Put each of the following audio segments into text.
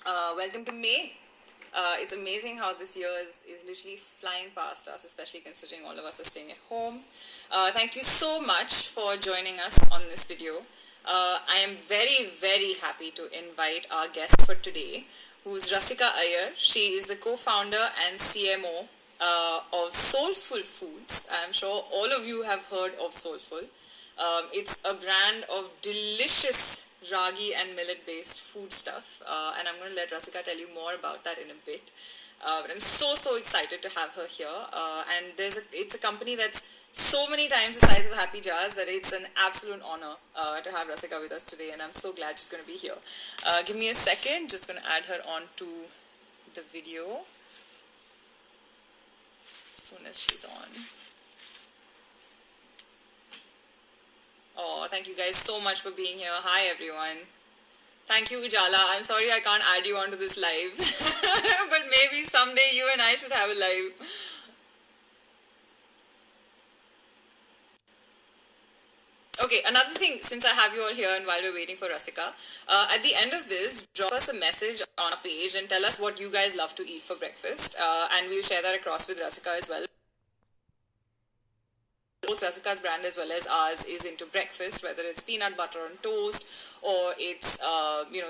Welcome to May. It's amazing how this year is literally flying past us, especially considering all of us are staying at home. Thank you so much for joining us on this video. I am very, very happy to invite our guest for today, who's Rasika Iyer. She is the co-founder and CMO of Soulful Foods. I'm sure all of you have heard of Soulful. It's a brand of delicious ragi and millet based food stuff, and I'm going to let Rasika tell you more about that in a bit. But I'm so excited to have her here, and it's a company that's so many times the size of Happy Jars that it's an absolute honor to have Rasika with us today, and I'm so glad she's going to be here. Give me a second, just going to add her on to the video as soon as she's on. Oh, thank you guys so much for being here. Hi, everyone. Thank you, Ujala. I'm sorry I can't add you onto this live, but maybe someday you and I should have a live. Okay, another thing, since I have you all here and while we're waiting for Rasika, at the end of this, drop us a message on our page and tell us what you guys love to eat for breakfast, and we'll share that across with Rasika as well. Both Rasika's brand as well as ours is into breakfast, whether it's peanut butter on toast or it's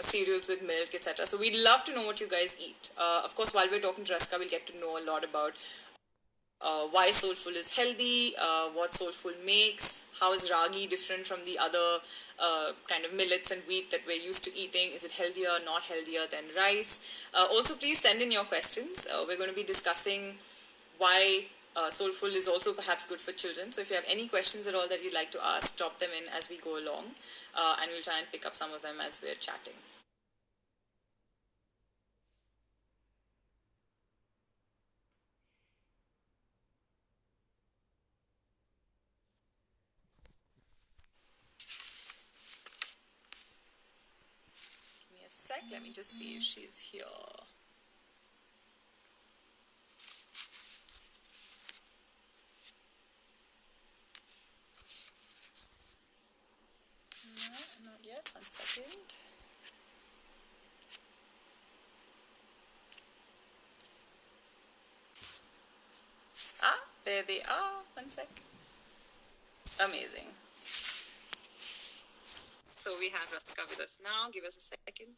cereals with milk, etc. So we'd love to know what you guys eat. Of course, while we're talking to Rasika, we'll get to know a lot about why Soulful is healthy, what Soulful makes, how is ragi different from the other kind of millets and wheat that we're used to eating. Is it healthier, not healthier than rice? Also, please send in your questions. We're going to be discussing why Soulful is also perhaps good for children. So if you have any questions at all that you'd like to ask, drop them in as we go along, and we'll try and pick up some of them as we're chatting. Give me a sec. Let me just see if she's here. No, not yet. 1 second. Ah, there they are. 1 sec. Amazing. So we have Rastika with us now. Give us a second.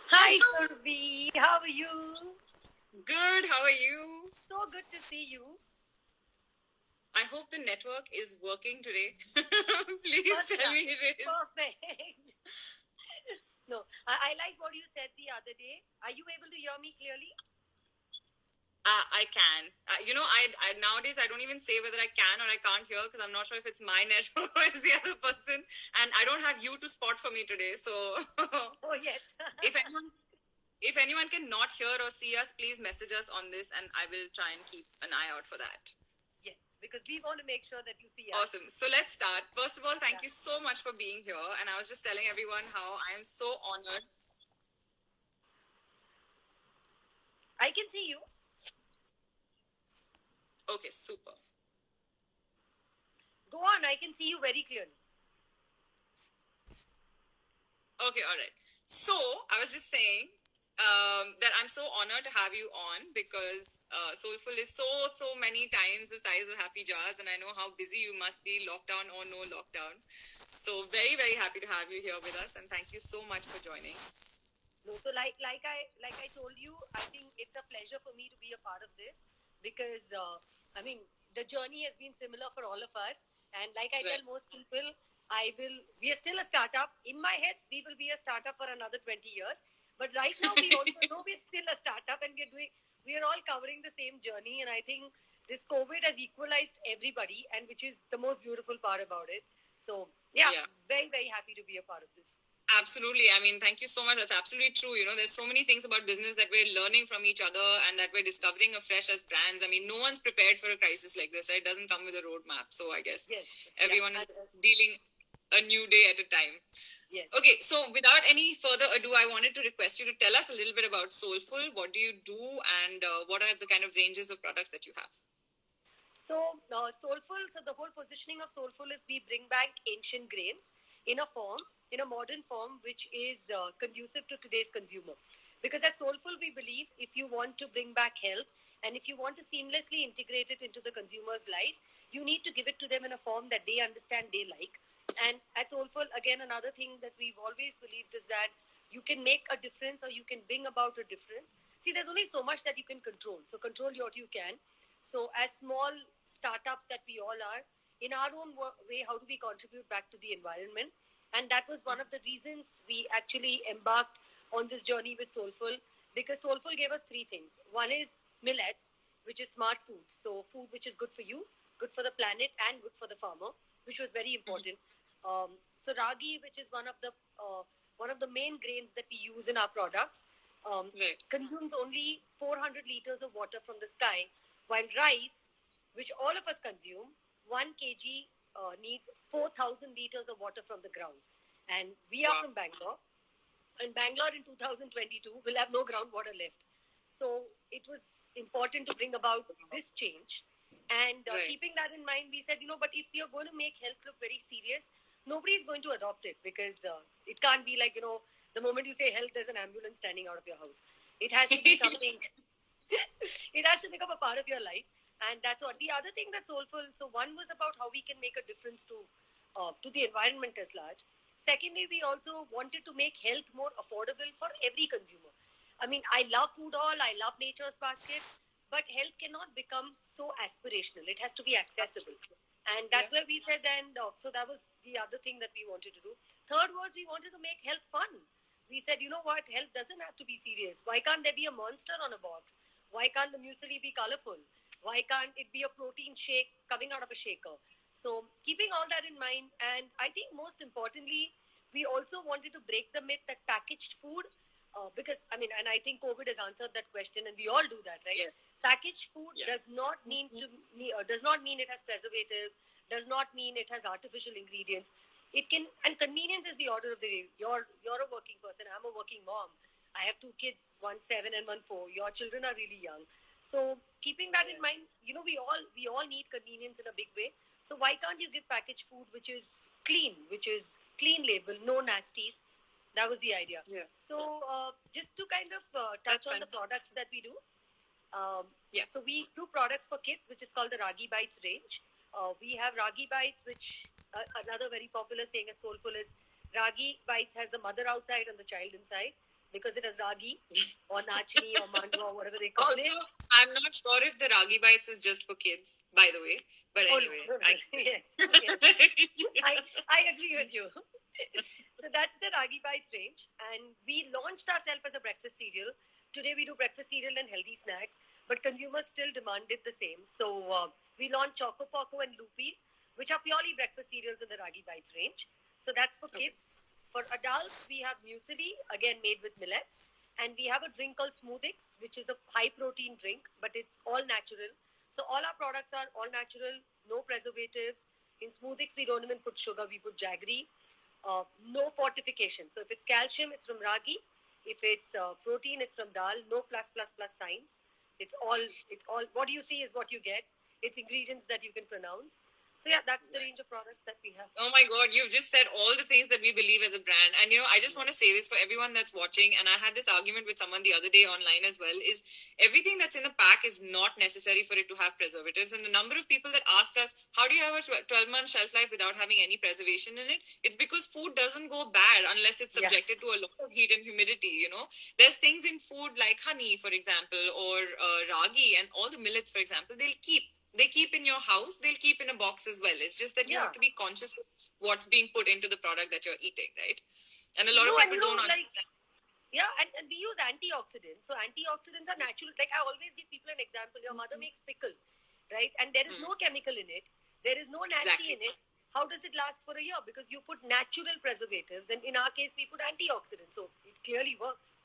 Hi, Survi. How are you? Good. How are you? So good to see you. I hope the network is working today. Please tell me it is. Perfect. No, I like what you said the other day. Are you able to hear me clearly? I can. I nowadays I don't even say whether I can or I can't hear because I'm not sure if it's my network or it's the other person, and I don't have you to spot for me today. So, Oh, yes. if anyone cannot hear or see us, please message us on this, and I will try and keep an eye out for that. Yes, because we want to make sure that you see us. Awesome. So let's start. First of all, thank you so much for being here, and I was just telling everyone how I am so honored. I can see you. Okay, super. Go on, I can see you very clearly. Okay, all right. So I was just saying that I'm so honored to have you on because Soulful is so many times the size of Happy Jars, and I know how busy you must be, lockdown or no lockdown. So very happy to have you here with us, and thank you so much for joining. No, so like I told you, I think it's a pleasure for me to be a part of this because the journey has been similar for all of us, and like I tell most people, we are still a startup. In my head, we will be a startup for another 20 years. But right now, we also know we're still a startup, and we are all covering the same journey. And I think this COVID has equalized everybody, and which is the most beautiful part about it. So yeah. Very happy to be a part of this. Absolutely. I mean, thank you so much. That's absolutely true. There's so many things about business that we're learning from each other and that we're discovering afresh as brands. I mean, no one's prepared for a crisis like this, right? It doesn't come with a roadmap. So I guess everyone is dealing a new day at a time. Yes. Okay, so without any further ado, I wanted to request you to tell us a little bit about Soulful. What do you do, and what are the kind of ranges of products that you have? So, Soulful, so the whole positioning of Soulful is we bring back ancient grains in a form, in a modern form, which is conducive to today's consumer. Because at Soulful, we believe if you want to bring back health and if you want to seamlessly integrate it into the consumer's life, you need to give it to them in a form that they understand, they like. And at Soulful, again, another thing that we've always believed is that you can make a difference or you can bring about a difference. See, there's only so much that you can control. So control what you can. So, as small startups that we all are, in our own way, how do we contribute back to the environment? And that was one of the reasons we actually embarked on this journey with Soulful, because Soulful gave us three things. One is millets, which is smart food. So, food which is good for you, good for the planet, and good for the farmer, which was very important. So, ragi, which is one of the main grains that we use in our products, consumes only 400 liters of water from the sky, while rice, which all of us consume, 1 kg needs 4,000 liters of water from the ground. And we are from Bangalore. And Bangalore in 2022 will have no groundwater left. So it was important to bring about this change. And keeping that in mind, we said, but if you're going to make health look very serious, nobody is going to adopt it, because it can't be like, the moment you say health, there's an ambulance standing out of your house. It has to be something, it has to become a part of your life. And that's what. The other thing that's Soulful, so one was about how we can make a difference to the environment as large. Secondly, we also wanted to make health more affordable for every consumer. I mean, I love food hall, I love Nature's Basket, but health cannot become so aspirational. It has to be accessible. And that's where we said, and so that was the other thing that we wanted to do. Third was we wanted to make health fun. We said, you know what, health doesn't have to be serious. Why can't there be a monster on a box? Why can't the muesli be colorful? Why can't it be a protein shake coming out of a shaker? So keeping all that in mind, and I think most importantly, we also wanted to break the myth that packaged food, because I mean, and I think COVID has answered that question, and we all do that, right? Yes. Packaged food does not mean it has preservatives, does not mean it has artificial ingredients. It can, and convenience is the order of the day. You're a working person. I'm a working mom. I have 2 kids, one 7 and one 4. Your children are really young. So keeping that in mind, we all need convenience in a big way. So why can't you give packaged food which is clean label, no nasties? That was the idea. Yeah. So just to kind of touch on the products that we do. So we do products for kids, which is called the Ragi Bites range. We have Ragi Bites, which another very popular saying at Soulful is Ragi Bites has the mother outside and the child inside, because it has ragi or nachni or mandua or whatever they call it. I'm not sure if the Ragi Bites is just for kids, by the way. But anyway. Yes. I agree with you. So that's the Ragi Bites range. And we launched ourselves as a breakfast cereal. Today we do breakfast cereal and healthy snacks, but consumers still demanded the same. So we launched Choco Poco and Loopies, which are purely breakfast cereals in the Ragi Bites range. So that's for kids. For adults, we have muesli, again made with millets. And we have a drink called Smoothix, which is a high-protein drink, but it's all natural. So all our products are all natural, no preservatives. In Smoothix, we don't even put sugar, we put jaggery. No fortification. So if it's calcium, it's from ragi. If it's protein, it's from dal. No plus signs. It's all, what you see is what you get. It's ingredients that you can pronounce. So yeah, that's the range of products that we have. Oh my God, you've just said all the things that we believe as a brand. And I just want to say this for everyone that's watching, and I had this argument with someone the other day online as well, is everything that's in a pack is not necessary for it to have preservatives. And the number of people that ask us, how do you have a 12-month shelf life without having any preservation in it? It's because food doesn't go bad unless it's subjected to a lot of heat and humidity, There's things in food like honey, for example, or ragi and all the millets, for example, they keep in your house, they'll keep in a box as well. It's just that you have to be conscious of what's being put into the product that you're eating, right? And a lot of people don't understand. And we use antioxidants. So antioxidants are natural. Like I always give people an example. Your mother makes pickle, right? And there is no chemical in it. There is no nasty in it. How does it last for a year? Because you put natural preservatives. And in our case, we put antioxidants. So it clearly works.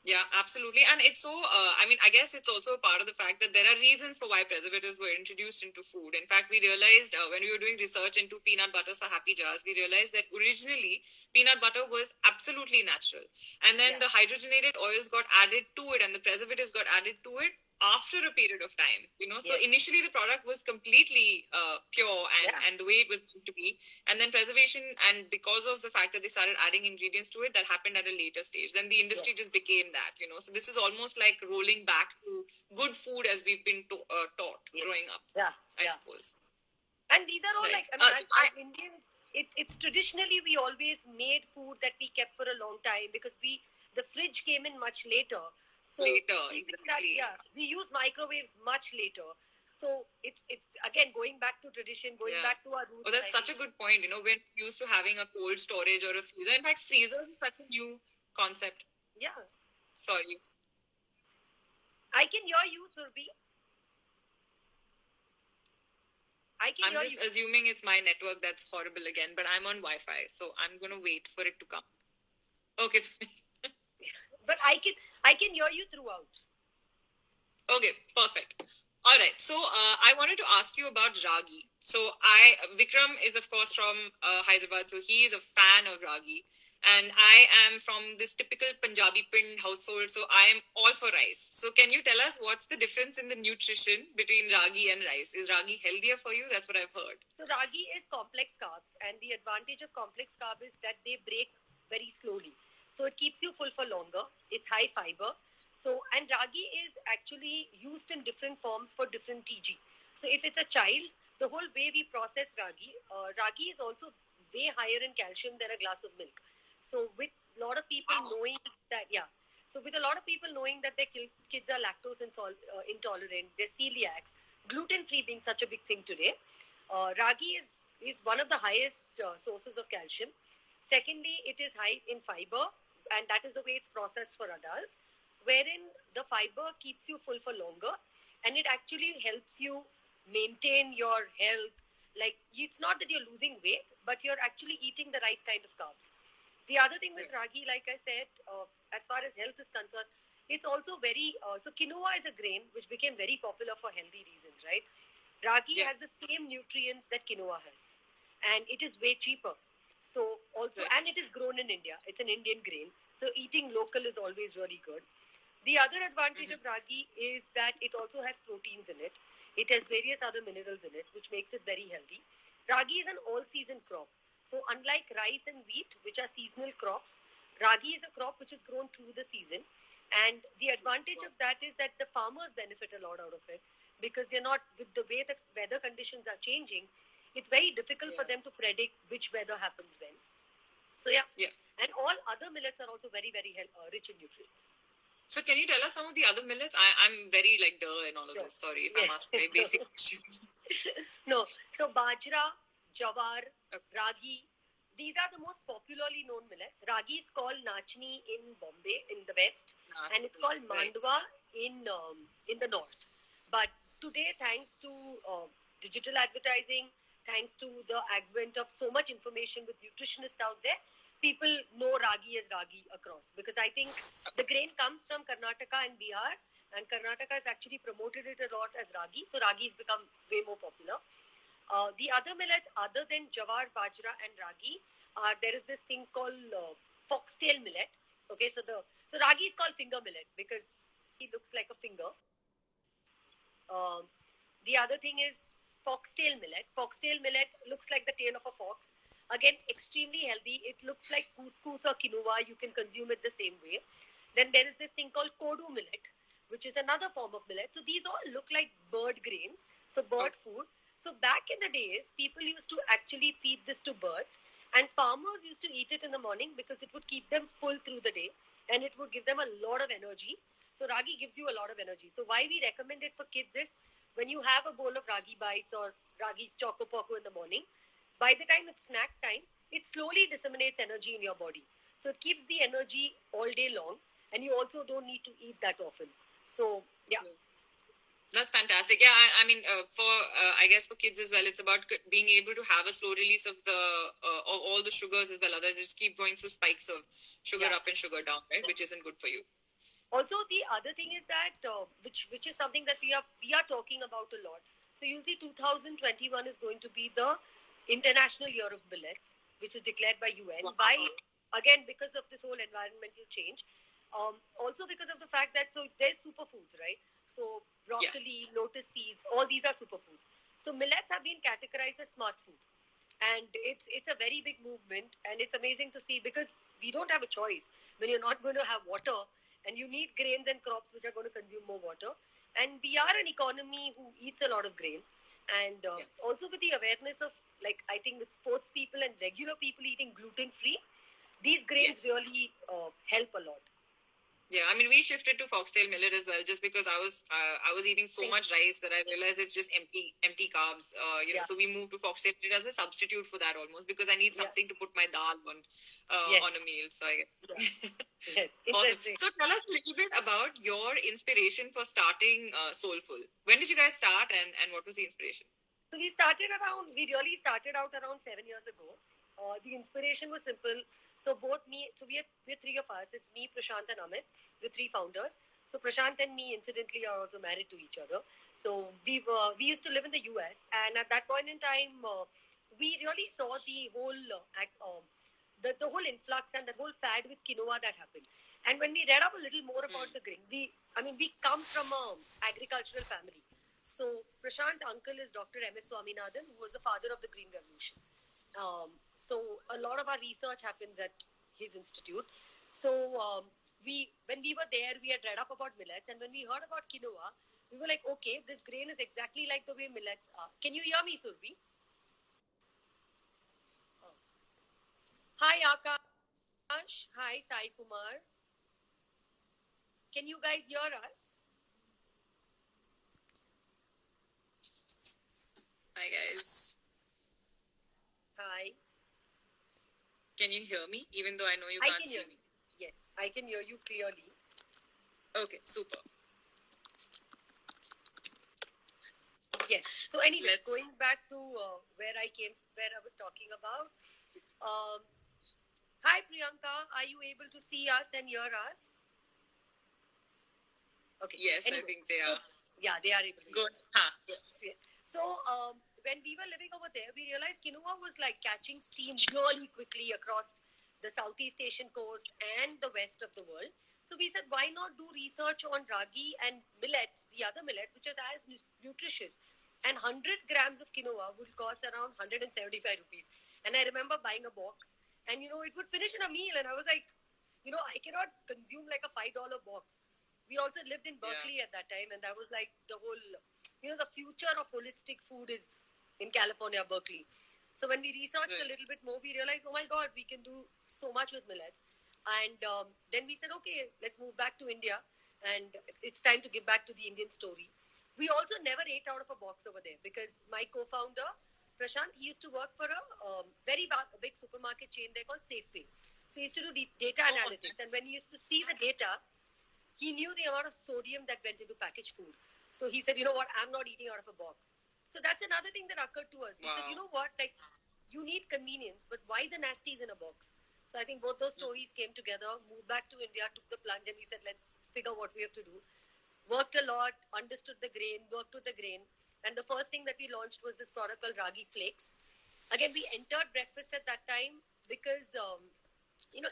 Yeah, absolutely. And it's so, I guess it's also a part of the fact that there are reasons for why preservatives were introduced into food. In fact, we realized when we were doing research into peanut butters for Happy Jars, we realized that originally peanut butter was absolutely natural. And then the hydrogenated oils got added to it and the preservatives got added to it after a period of time, so Yes. initially the product was completely pure and the way it was meant to be, and then preservation, and because of the fact that they started adding ingredients to it, that happened at a later stage, then the industry just became that, so this is almost like rolling back to good food as we've been taught growing up, I suppose. And these are all Right. like, I mean, So as Indians, it's traditionally we always made food that we kept for a long time because the fridge came in much later. So keeping that, we use microwaves much later. So it's again going back to tradition, going back to our roots. Oh, that's such a good point. We're used to having a cold storage or a freezer. In fact, freezers is such a new concept. Yeah. Sorry. I can hear you, Surbi. I'm just assuming it's my network that's horrible again, but I'm on Wi-Fi, so I'm going to wait for it to come. Okay. But I can hear you throughout. Okay, perfect. All right. So I wanted to ask you about ragi. So Vikram is of course from Hyderabad, so he is a fan of ragi, and I am from this typical Punjabi pinned household, so I am all for rice. So can you tell us what's the difference in the nutrition between ragi and rice? Is ragi healthier for you? That's what I've heard. So ragi is complex carbs, and the advantage of complex carb is that they break very slowly. So it keeps you full for longer. It's high fiber. So, and ragi is actually used in different forms for different TG. So if it's a child, the whole way we process ragi is also way higher in calcium than a glass of milk. So with a lot of people knowing that, so with a lot of people knowing that their kids are lactose intolerant, they're celiacs, gluten-free being such a big thing today, ragi is one of the highest sources of calcium. Secondly, it is high in fiber, and that is the way it's processed for adults, wherein the fiber keeps you full for longer, and it actually helps you maintain your health. Like, it's not that you're losing weight, but you're actually eating the right kind of carbs. The other thing with ragi, like I said, as far as health is concerned, it's also very, so quinoa is a grain which became very popular for healthy reasons, right? Ragi has the same nutrients that quinoa has, and it is way cheaper. So also, and it is grown in India. It's an Indian grain. So eating local is always really good. The other advantage of ragi is that it also has proteins in it. It has various other minerals in it, which makes it very healthy. Ragi is an all-season crop. So unlike rice and wheat, which are seasonal crops, ragi is a crop which is grown through the season. And the advantage of that is that the farmers benefit a lot out of it because they're not, with the way the weather conditions are changing, it's very difficult for them to predict which weather happens when. So and all other millets are also very, very rich in nutrients. So can you tell us some of the other millets? I'm very like duh in all of this. Sorry if I'm asking very basic questions. No. So bajra, jawar, ragi, these are the most popularly known millets. Ragi is called nachni in Bombay, in the west, and it's called mandwa in the north. But today, thanks to digital advertising, thanks to the advent of so much information with nutritionists out there, people know ragi as ragi across, because I think the grain comes from Karnataka and Bihar, and Karnataka has actually promoted it a lot as ragi, so ragi has become way more popular. The other millets other than jawar, bajra and ragi, there is this thing called foxtail millet. Okay, so ragi is called finger millet because he looks like a finger. The other thing is foxtail millet. Foxtail millet looks like the tail of a fox. Again, extremely healthy. It looks like couscous or quinoa. You can consume it the same way. Then there is this thing called kodu millet, which is another form of millet. So these all look like bird grains, so bird food. So back in the days, people used to actually feed this to birds, and farmers used to eat it in the morning because it would keep them full through the day, and it would give them a lot of energy. So ragi gives you a lot of energy. So why we recommend it for kids is when you have a bowl of ragi bites or ragi choco poco in the morning, by the time it's snack time, it slowly disseminates energy in your body. So it keeps the energy all day long, and you also don't need to eat that often. So, yeah. That's fantastic. Yeah, I mean, I guess for kids as well, it's about being able to have a slow release of all the sugars as well. Others just keep going through spikes of sugar up and sugar down, right? Which isn't good for you. Also, the other thing is that which is something that we are talking about a lot. So you'll see 2021 is going to be the International Year of Millets, which is declared by UN. Wow. Again, because of this whole environmental change. Also because of the fact that, so there's superfoods, right? So broccoli, lotus seeds, all these are superfoods. So millets have been categorized as smart food. And it's a very big movement, and it's amazing to see because we don't have a choice when you're not going to have water, and you need grains and crops which are going to consume more water. And we are an economy who eats a lot of grains, and also with the awareness of, like, I think with sports people and regular people eating gluten free, these grains really help a lot. Yeah, I mean, we shifted to foxtail millet as well, just because I was eating so much rice that I realized it's just empty carbs. So we moved to foxtail millet as a substitute for that almost, because I need something to put my dal on a meal. So I Yes. awesome. So tell us a little bit about your inspiration for starting Soulful. When did you guys start, and what was the inspiration? So we really started out around 7 years ago. The inspiration was simple. So we're three of us. It's me, Prashant, and Amit. We're three founders. So Prashant and me, incidentally, are also married to each other. So we used to live in the US, and at that point in time, we really saw the whole the whole influx and the whole fad with quinoa that happened. And when we read up a little more about the grain, we come from an agricultural family. So Prashant's uncle is Dr. M.S. Swaminathan, who was the father of the Green Revolution. So a lot of our research happens at his institute. So when we were there, we had read up about millets, and when we heard about quinoa, we were like, okay, this grain is exactly like the way millets are. Can you hear me, Surbi? Hi, Akash. Hi, Sai Kumar. Can you guys hear us? Hi, guys. Hi. Can you hear me, even though I know you can't see me? Yes, I can hear you clearly. Okay, super. Yes. So anyways, going back to where I was talking about. Hi, Priyanka. Are you able to see us and hear us? Okay. Yes, anyway, I think they are. Yeah, they are able to hear us. Yes. So when we were living over there, we realized quinoa was like catching steam really quickly across the Southeast Asian coast and the west of the world. So we said, why not do research on ragi and millets, the other millets, which is as nutritious. And 100 grams of quinoa would cost around 175 rupees. And I remember buying a box, and it would finish in a meal. And I was like, I cannot consume like a $5 box. We also lived in Berkeley at that time, and that was like the whole, the future of holistic food is in California, Berkeley. So when we researched a little bit more, we realized, oh my God, we can do so much with millets. And then we said, okay, let's move back to India, and it's time to give back to the Indian story. We also never ate out of a box over there because my co-founder, Prashant, he used to work for a very big supermarket chain there called Safeway. So he used to do data analytics, and when he used to see the data, he knew the amount of sodium that went into packaged food. So he said, you know what, I'm not eating out of a box. So that's another thing that occurred to us. We said, you know what, like, you need convenience, but why the nasties in a box? So I think both those stories came together, moved back to India, took the plunge, and we said, let's figure what we have to do. Worked a lot, understood the grain, worked with the grain. And the first thing that we launched was this product called Ragi Flakes. Again, we entered breakfast at that time because,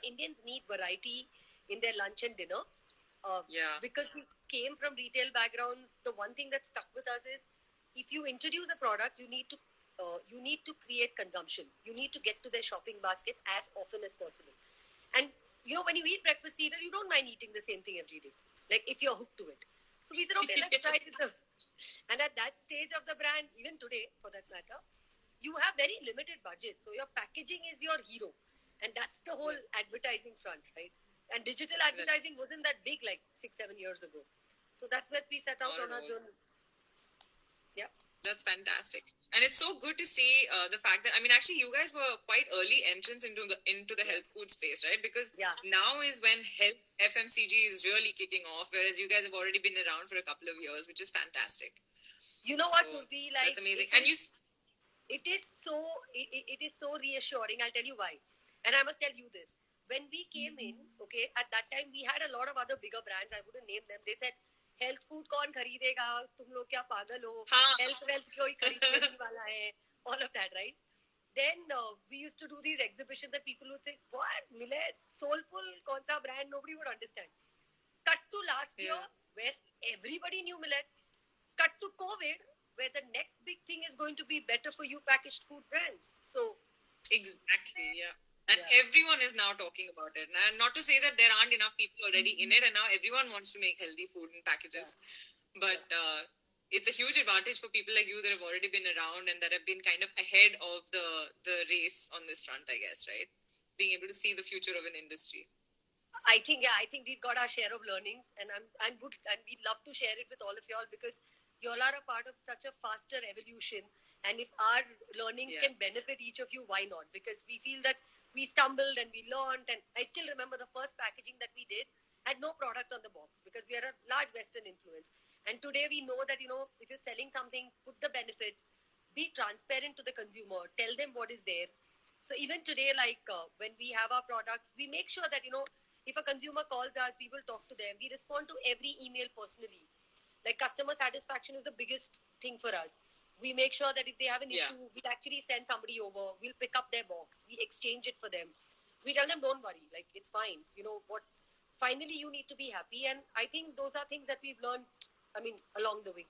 Indians need variety in their lunch and dinner. Because we came from retail backgrounds, the one thing that stuck with us is if you introduce a product, you need to create consumption. You need to get to their shopping basket as often as possible. And when you eat breakfast cereal, you don't mind eating the same thing every day. Like if you're hooked to it. So we said, okay, let's try it. And at that stage of the brand, even today for that matter, you have very limited budget. So your packaging is your hero. And that's the whole advertising front, right? And digital advertising wasn't that big like 6-7 years ago. So that's where we set out on our journey. Yeah. That's fantastic. And it's so good to see the fact that, actually you guys were quite early entrants into the health food space, right? Because now is when health FMCG is really kicking off, whereas you guys have already been around for a couple of years, which is fantastic. You know what, Surbi? Like, that's amazing. It is so reassuring. I'll tell you why. And I must tell you this. When we came in, okay, at that time we had a lot of other bigger brands. I wouldn't name them. They said, health food कौन खरीदेगा? तुम लोग क्या पागल हो? Health कोई खरीदने नहीं वाला है. All of that, right? Then we used to do these exhibitions that people would say, what? Millets? Soulful? कौन सा brand? Nobody would understand. Cut to last year where everybody knew millets. cut to COVID, where the next big thing is going to be better for you packaged food brands. So exactly, yeah. And everyone is now talking about it. And not to say that there aren't enough people already in it, and now everyone wants to make healthy food in packages. But it's a huge advantage for people like you that have already been around and that have been kind of ahead of the race on this front, I guess, right? Being able to see the future of an industry. I think we've got our share of learnings, and I'm good, and we'd love to share it with all of y'all because y'all are a part of such a faster evolution. And if our learnings can benefit each of you, why not? Because we feel that we stumbled and we learned, and I still remember the first packaging that we did had no product on the box because we are a large Western influence. And today we know that if you're selling something, put the benefits, be transparent to the consumer, tell them what is there. So even today, like when we have our products, we make sure that if a consumer calls us, we will talk to them. We respond to every email personally. Like customer satisfaction is the biggest thing for us. We make sure that if they have an issue, we actually send somebody over. We'll pick up their box. We exchange it for them. We tell them, don't worry, like it's fine. You know what? Finally, you need to be happy. And I think those are things that we've learned, along the way.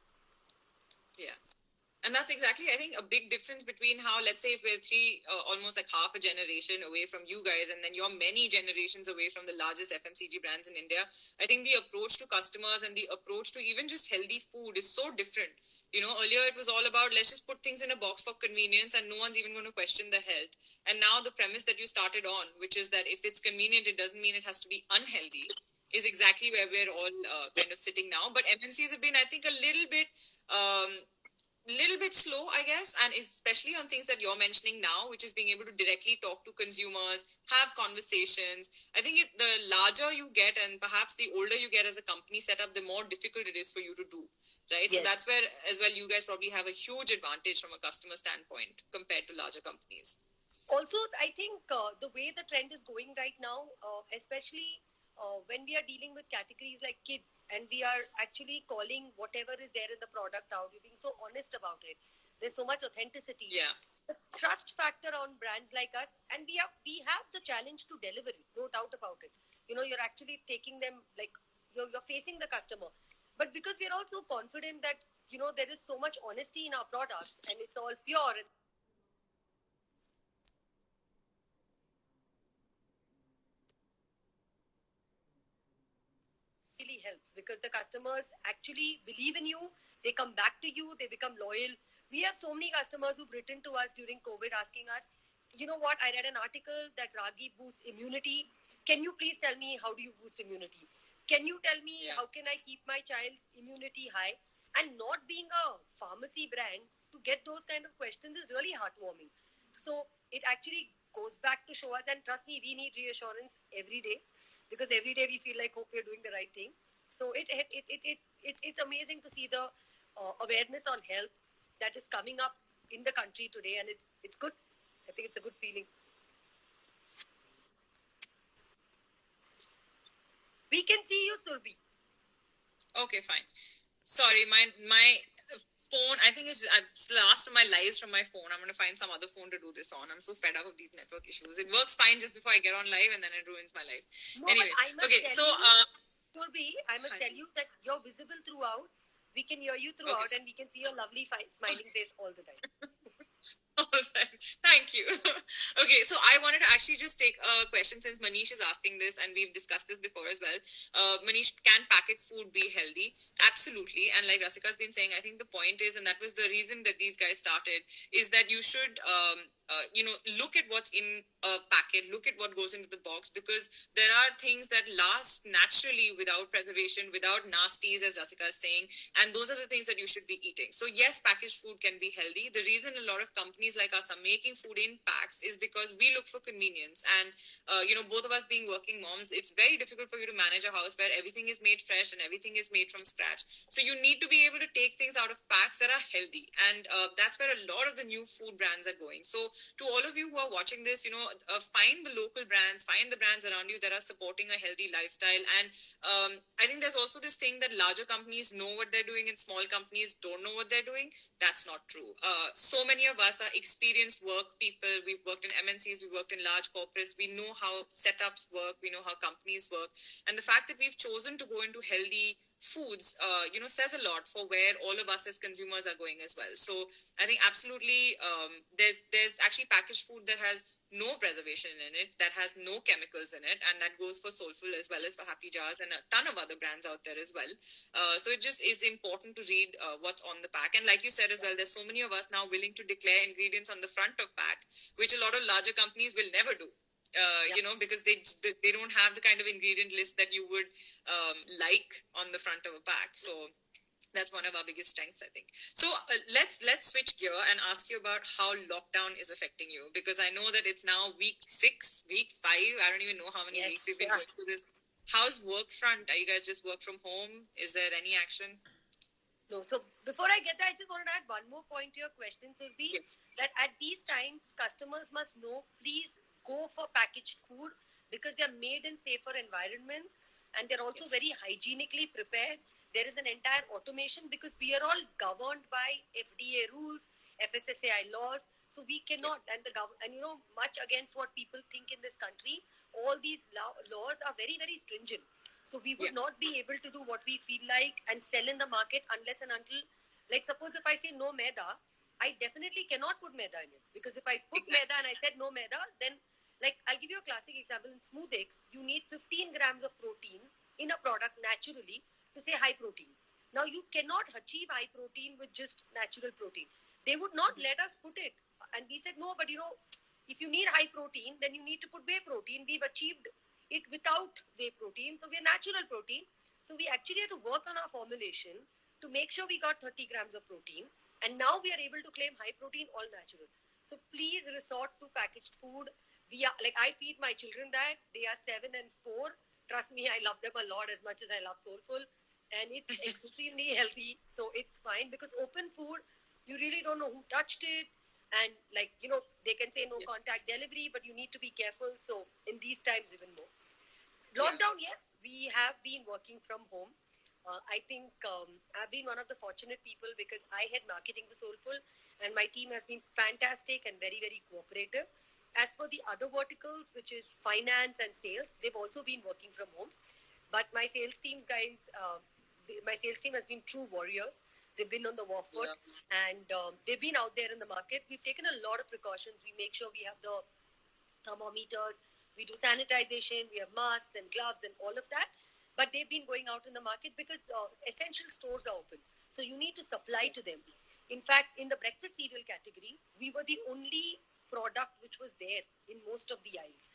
Yeah. And that's exactly, I think, a big difference between how, let's say, if we're almost like half a generation away from you guys, and then you're many generations away from the largest FMCG brands in India. I think the approach to customers and the approach to even just healthy food is so different. Earlier it was all about, let's just put things in a box for convenience and no one's even going to question the health. And now the premise that you started on, which is that if it's convenient, it doesn't mean it has to be unhealthy, is exactly where we're all kind of sitting now. But MNCs have been, I think, a little bit slow, I guess, and especially on things that you're mentioning now, which is being able to directly talk to consumers, have conversations. I think the larger you get and perhaps the older you get as a company setup, the more difficult it is for you to do, right? Yes. So that's where, as well, you guys probably have a huge advantage from a customer standpoint compared to larger companies. Also, I think the way the trend is going right now, especially when we are dealing with categories like kids and we are actually calling whatever is there in the product out, we're being so honest about it. There's so much authenticity. Yeah. The trust factor on brands like us, and we have the challenge to deliver it, no doubt about it. You're actually taking them, like you're facing the customer. But because we're also confident that, there is so much honesty in our products and it's all pure. Really helps because the customers actually believe in you. They come back to you. They become loyal. We have so many customers who've written to us during COVID asking us, you know what, I read an article that ragi boosts immunity. Can you please tell me how do you boost immunity? Can you tell me how can I keep my child's immunity high? And not being a pharmacy brand, to get those kind of questions is really heartwarming. So it actually goes back to show us, and trust me, we need reassurance every day because every day we feel like hope we're doing the right thing. So it's amazing to see the awareness on health that is coming up in the country today, and it's good. I think it's a good feeling. We can see you, Surbi. Okay, fine. Sorry, my phone, I think it's the last of my lives from my phone. I'm going to find some other phone to do this on. I'm so fed up of these network issues. It works fine just before I get on live and then it ruins my life. No, anyway, okay, so Surbi, I must tell you that you're visible throughout. We can hear you throughout, and we can see your lovely smiling face all the time. All right. Thank you. Okay, so I wanted to actually just take a question since Manish is asking this, and we've discussed this before as well. Manish, can packet food be healthy? Absolutely. And like Rasika's been saying, I think the point is, and that was the reason that these guys started, is that you should, look at what's in a packet, look at what goes into the box, because there are things that last naturally without preservation, without nasties, as Rasika is saying, and those are the things that you should be eating. So yes, packaged food can be healthy. The reason a lot of companies like us are making food in packs is because we look for convenience. And both of us being working moms, it's very difficult for you to manage a house where everything is made fresh and everything is made from scratch. So you need to be able to take things out of packs that are healthy, and that's where a lot of the new food brands are going. So to all of you who are watching this, find the local brands, find the brands around you that are supporting a healthy lifestyle. And I think there's also this thing that larger companies know what they're doing and small companies don't know what they're doing. That's not true. So many of us are experienced work people. We've worked in MNCs, we've worked in large corporates. We know how setups work. We know how companies work. And the fact that we've chosen to go into healthy foods, says a lot for where all of us as consumers are going as well. So I think absolutely, there's actually packaged food that has no preservation in it, that has no chemicals in it, and that goes for Soulful as well as for Happy Jars and a ton of other brands out there as well. So it just is important to read what's on the pack. And like you said as well, there's so many of us now willing to declare ingredients on the front of pack, which a lot of larger companies will never do. Because they don't have the kind of ingredient list that you would like on the front of a pack. So that's one of our biggest strengths, I think. So let's switch gear and ask you about how lockdown is affecting you, because I know that it's now week 6, week 5. I don't even know how many weeks we've been going through this. How's work front? Are you guys just work from home? Is there any action? No. So before I get that, I just wanted to add one more point to your question, Surbi. Yes. That at these times, customers must know, please go for packaged food because they are made in safer environments and they're also very hygienically prepared. There is an entire automation because we are all governed by FDA rules, FSSAI laws. So we cannot, and much against what people think in this country, all these laws are very, very stringent. So we would not be able to do what we feel like and sell in the market unless and until, like suppose if I say no maida, I definitely cannot put maida in it. Because if I put maida and I said no maida, then like I'll give you a classic example. In Smooth Eggs, you need 15 grams of protein in a product naturally to say high protein. Now you cannot achieve high protein with just natural protein. They would not let us put it. And we said, no, but if you need high protein, then you need to put whey protein. We've achieved it without whey protein. So we're natural protein. So we actually had to work on our formulation to make sure we got 30 grams of protein. And now we are able to claim high protein, all natural. So please resort to packaged food. I feed my children that. They are 7 and 4. Trust me, I love them a lot as much as I love Soulful. And it's extremely healthy. So it's fine because open food, you really don't know who touched it. And they can say no contact delivery, but you need to be careful. So in these times, even more. Lockdown, yes, we have been working from home. I think I've been one of the fortunate people because I had marketing for Soulful and my team has been fantastic and very, very cooperative. As for the other verticals, which is finance and sales, they've also been working from home. But my sales team guys, my sales team has been true warriors. They've been on the war foot and they've been out there in the market. We've taken a lot of precautions. We make sure we have the thermometers, we do sanitization, we have masks and gloves and all of that. But they've been going out in the market because essential stores are open. So you need to supply to them. In fact, in the breakfast cereal category, we were the only product which was there in most of the aisles.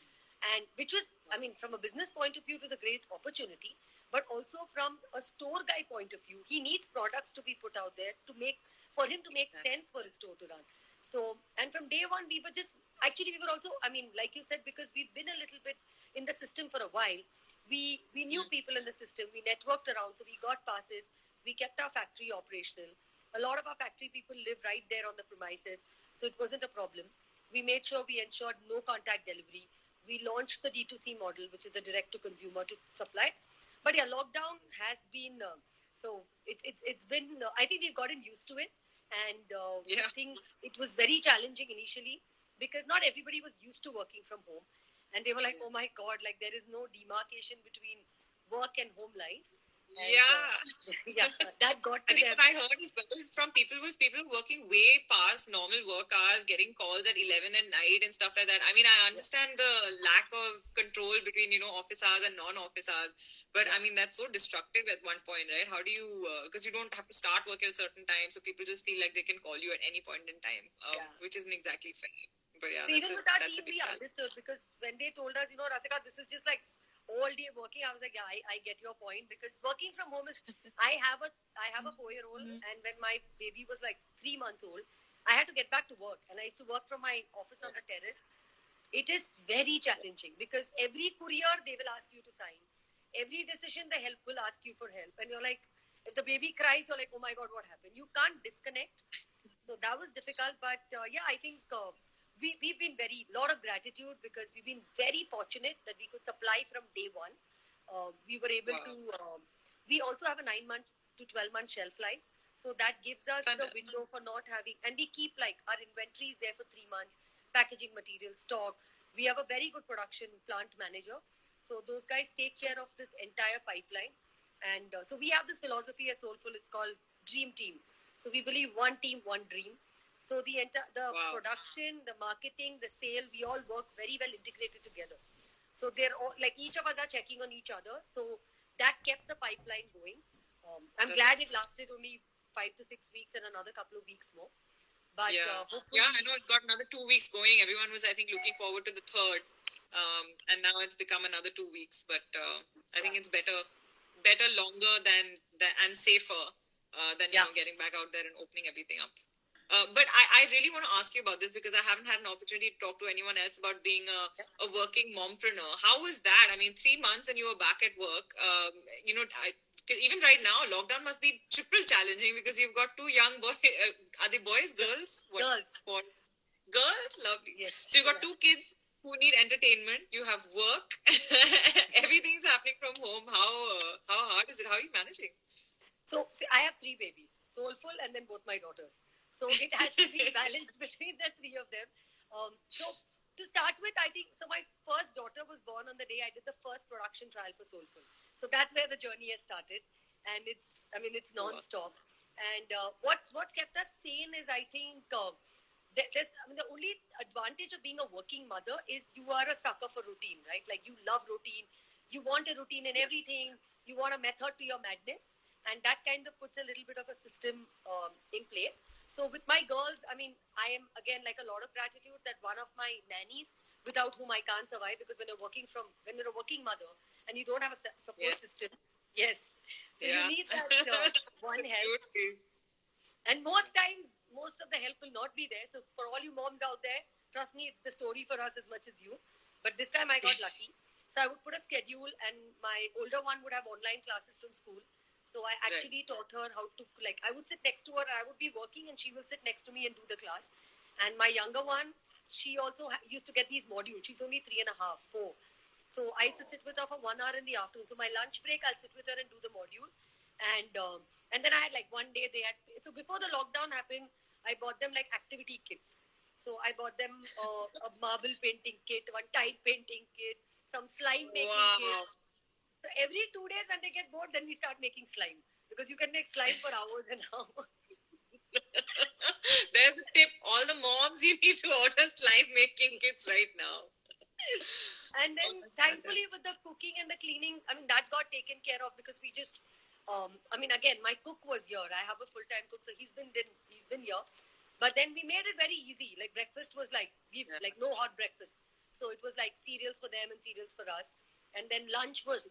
And which was, from a business point of view, it was a great opportunity. But also from a store guy point of view, he needs products to be put out there for him to make sense for his store to run. So, and from day one, we were also, like you said, because we've been a little bit in the system for a while, we knew people in the system, we networked around, so we got passes, we kept our factory operational. A lot of our factory people live right there on the premises, so it wasn't a problem. We made sure we ensured no contact delivery. We launched the D2C model, which is the direct to consumer to supply. But yeah, lockdown has been, it's been, I think we've gotten used to it. And I think it was very challenging initially because not everybody was used to working from home. And they were like, oh my God, like there is no demarcation between work and home life. And, that got to them. What I heard as well from people was people working way past normal work hours, getting calls at 11 at night and stuff like that. I understand the lack of control between, office hours and non-office hours. But that's so destructive at one point, right? How do you, because you don't have to start work at a certain time. So people just feel like they can call you at any point in time, which isn't exactly fair. But yeah, so even with our team, we understood because when they told us, Rasika, this is just like all day working, I was like, yeah, I get your point because working from home is, I have a 4-year-old and when my baby was like 3 months old, I had to get back to work and I used to work from my office on the terrace. It is very challenging because every courier they will ask you to sign. Every decision they will ask you for help. And you're like, if the baby cries, you're like, oh my God, what happened? You can't disconnect. So that was difficult. But I think we've been lot of gratitude because we've been very fortunate that we could supply from day one. We were able to, we also have a 9-month to 12-month shelf life. So that gives us the window for not having, and we keep our inventory is there for 3 months, packaging material, stock. We have a very good production plant manager. So those guys take care of this entire pipeline. And so we have this philosophy at Soulful. It's called Dream Team. So we believe one team, one dream. So the Wow. production, the marketing, the sale, we all work very well integrated together. So they're all like each of us are checking on each other. So that kept the pipeline going. I'm That's glad it lasted only 5 to 6 weeks and another couple of weeks more. But Yeah. hopefully, Yeah, I know it got another 2 weeks going. Everyone was, I think, looking forward to the third. And now it's become another 2 weeks. But I think it's better longer than and safer than, yeah, getting back out there and opening everything up. But I really want to ask you about this because I haven't had an opportunity to talk to anyone else about being a working mompreneur. How was that? I mean, 3 months and you were back at work. Even right now, lockdown must be triple challenging because you've got two young boys. Are they boys, girls? girls. What? Girls? Lovely. Yes. So you've got Yeah. two kids who need entertainment. You have work. Everything's happening from home. How hard is it? How are you managing? So see, I have three babies, Soulful, and then both my daughters. So it has to be balanced between the three of them. So to start with, I think so. My first daughter was born on the day I did the first production trial for Soulful. So that's where the journey has started, and it's non-stop. And what's kept us sane is I think. The only advantage of being a working mother is you are a sucker for routine, right? Like you love routine, you want a routine in everything, you want a method to your madness, and that kind of puts a little bit of a system in place. So with my girls, I am again like a lot of gratitude that one of my nannies, without whom I can't survive, because when you're a working mother and you don't have a support Yes. system, yes, so Yeah. you need that one help. Absolutely. And most times, most of the help will not be there. So for all you moms out there, trust me, it's the story for us as much as you. But this time I got lucky. So I would put a schedule, and my older one would have online classes from school. So I actually taught her how to, like, I would sit next to her, I would be working, and she will sit next to me and do the class. And my younger one, she also used to get these modules. She's only 3.5, 4. So I used to sit with her for 1 hour in the afternoon. So my lunch break, I'll sit with her and do the module. And then I had like one day they had. So before the lockdown happened, I bought them like activity kits. So I bought them a marble painting kit, one tile painting kit, some slime making Wow. kit. So every 2 days when they get bored, then we start making slime, because you can make slime for hours and hours. There's a tip. All the moms, you need to order slime making kits right now. And then thankfully with the cooking and the cleaning, that got taken care of, because we just again, my cook was here. I have a full-time cook, so he's been here. But then we made it very easy. Like breakfast was like like no hot breakfast. So it was like cereals for them and cereals for us. And then lunch was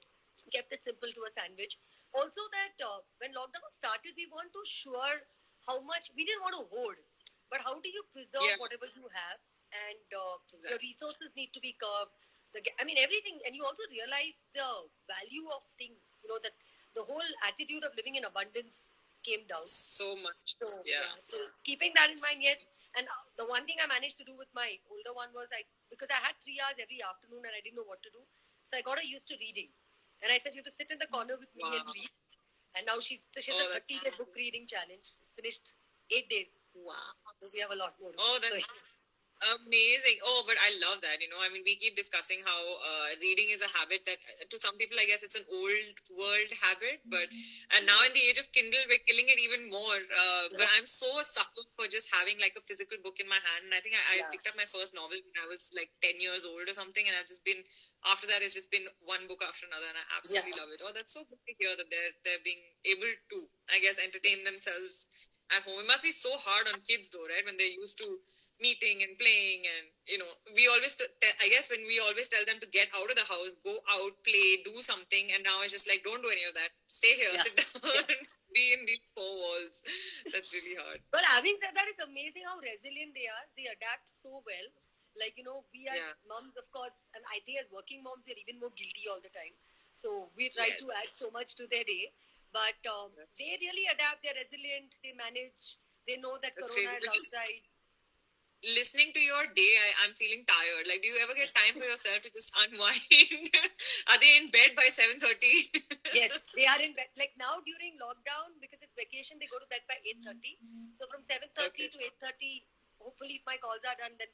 kept it simple to a sandwich. Also that when lockdown started, we want to sure how much we didn't want to hoard, but how do you preserve whatever you have, and your resources need to be curved. Everything, and you also realize the value of things. You know that the whole attitude of living in abundance came down. So much. So so keeping that in mind, yes. And the one thing I managed to do with my older one was because I had 3 hours every afternoon and I didn't know what to do, so I got her used to reading. And I said, you have to sit in the corner with me and read. And now she's a 30-day book reading challenge. Finished 8 days. Wow. So we have a lot more. That's amazing. Oh, but I love that. We keep discussing how reading is a habit that to some people, I guess it's an old world habit, and now in the age of Kindle, we're killing it even more. But I'm so a sucker for just having like a physical book in my hand. And I think I picked up my first novel when I was like 10 years old or something. And after that, it's just been one book after another. And I absolutely love it. Oh, that's so good to hear that they're being able to, I guess, entertain themselves at home. It must be so hard on kids though, right? When they're used to meeting and playing, and we always I guess when we always tell them to get out of the house, go out, play, do something, and now it's just like, don't do any of that, stay here, sit down, be in these four walls. That's really hard. But having said that, it's amazing how resilient they are. They adapt so well. Like, we as moms, of course, and I think as working moms, we're even more guilty all the time. So we try to add so much to their day. But they really adapt. They're resilient. They manage. They know that corona is outside. Listening to your day, I'm feeling tired. Like, do you ever get time for yourself to just unwind? Are they in bed by 7:30? Yes, they are in bed. Like now during lockdown, because it's vacation, they go to bed by 8:30. So from 7:30 to 8:30, hopefully if my calls are done, then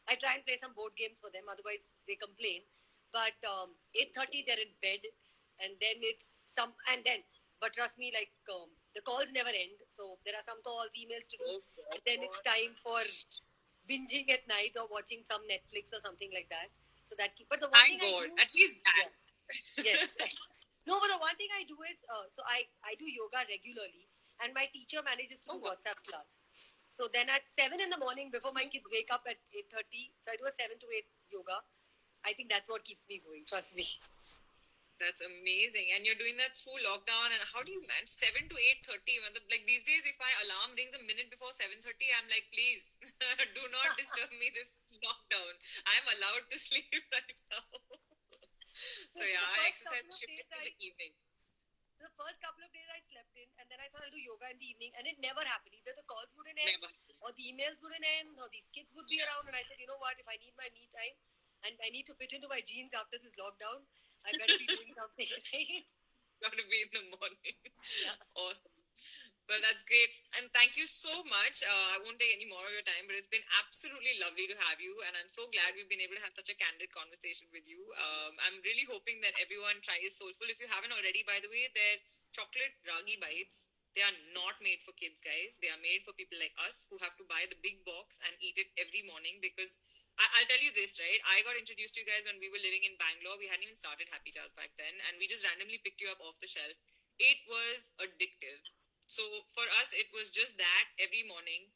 I try and play some board games for them. Otherwise, they complain. But 8:30, they're in bed. and then it's some, but trust me, like the calls never end. So there are some calls, emails to do, and then it's time for binging at night or watching some Netflix or something like that. So that, but the one Thank thing I God. do, At least that. yeah, yes. No, but the one thing I do is, so I do yoga regularly, and my teacher manages to Oh, do wow. WhatsApp class. So then at 7 in the morning, before my kids wake up at 8:30, so I do a 7 to 8 yoga. I think that's what keeps me going. Trust me. That's amazing. And you're doing that through lockdown. And how do you manage 7 to 8:30? Like these days, if my alarm rings a minute before 7:30, I'm like, please do not disturb me this lockdown. I'm allowed to sleep right now. So yeah, I exercise shifted to the evening. The first couple of days I slept in, and then I thought I'll do yoga in the evening, and it never happened. Either the calls wouldn't end, Never. or the emails wouldn't end, or these kids would be around. And I said, you know what? If I need my me time, and I need to fit into my jeans after this lockdown, I better be doing something. Right? Got to be in the morning. Yeah. Awesome. Well, that's great. And thank you so much. I won't take any more of your time, but it's been absolutely lovely to have you. And I'm so glad we've been able to have such a candid conversation with you. I'm really hoping that everyone tries Soulful. If you haven't already, by the way, they're chocolate ragi bites. They are not made for kids, guys. They are made for people like us who have to buy the big box and eat it every morning because I'll tell you this, right? I got introduced to you guys when we were living in Bangalore. We hadn't even started Happy Jars back then, and we just randomly picked you up off the shelf. It was addictive. So for us, it was just that every morning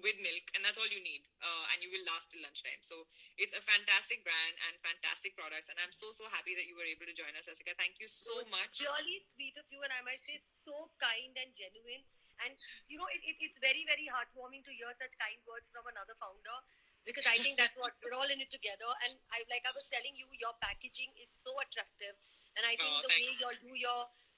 with milk, and that's all you need, and you will last till lunchtime. So it's a fantastic brand and fantastic products, and I'm so happy that you were able to join us, Jessica. Thank you so much. Really sweet of you, and I might say so kind and genuine. And you know, it's very, very heartwarming to hear such kind words from another founder, because I think that's what we're all in it together. And like I was telling you, your packaging is so attractive, and I think the way you all do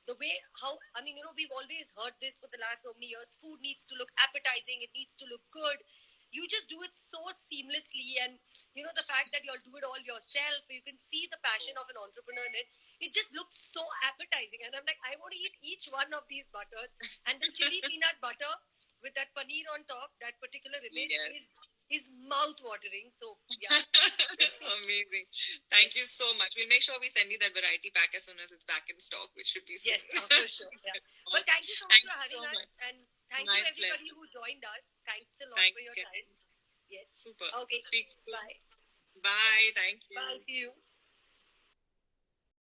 the way how, I mean, you know, we've always heard this for the last so many years. Food needs to look appetizing. It needs to look good. You just do it so seamlessly, and you know, the fact that you'll do it all yourself, you can see the passion of an entrepreneur in it. It just looks so appetizing, and I'm like, I want to eat each one of these butters. And the chili peanut butter with that paneer on top, that particular image, is mouth watering. So yeah. Amazing. Thank you so much. We'll make sure we send you that variety pack as soon as it's back in stock, which should be soon. Yes, for sure. Yeah. But thank you so much for having us, and thank you everybody who joined us. Thanks a lot for your time. Yes. Super. Okay. Speak soon. Bye. Bye. Thank you. Bye. See you.